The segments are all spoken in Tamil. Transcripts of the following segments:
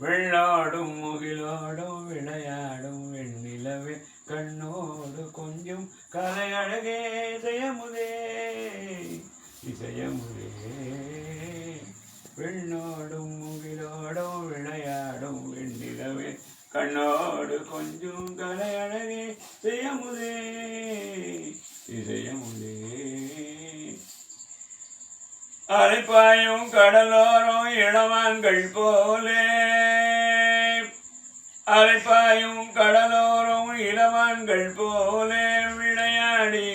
வெள்ளாடும் முகிலோடும் விளையாடும் வெண்ணிலவே கண்ணோடு கொஞ்சம் கலையழகே இசையமுதே இசையமுதே. வெண்ணோடும் முகிலோடும் விளையாடும் வெண்ணிலவே கண்ணோடு கொஞ்சம் கலையழகே இசையமுதே இசையமுதே. அலைப்பாயும் கடலோரம் இளமான்கள் போலே அலைப்பாயும் கடலோரம் இளமான்கள் போலே விளையாடி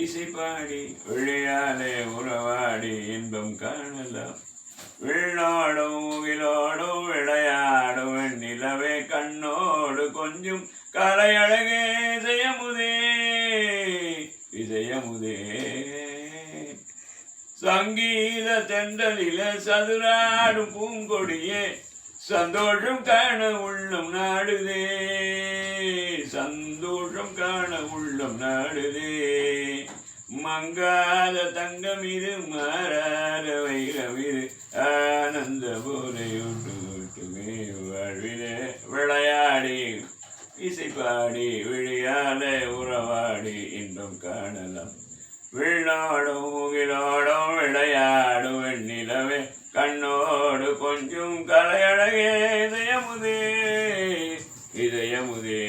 இசைப்பாடி விளையாலே உறவாடி இன்பம் காணலாம். வெள்ளோடும் முகிலோடும் விளையாடும் வெண்ணிலவே கண்ணோடு கொஞ்சம் கலையழகே இசையமுதே இசையமுதே. சங்கீத தென்றலில சதுராடும் பூங்கொடியே சந்தோஷம் காண உள்ளம் நாடுதே சந்தோஷம் காண உள்ளம் நாடுதே. மங்காத தங்கம் இது மாறாத வைரம் இது ஆனந்த போரையுண்டுமே வாழ்விலே விளையாடி இசைப்பாடி விழியால உறவாடி இன்பம் காணலாம். வெள்ளோடும் முகிலோடும் விளையாடும் வெண்ணிலவே கண்ணோடு கொஞ்சம் கலையழகே இதயமுதே இதயமுதே.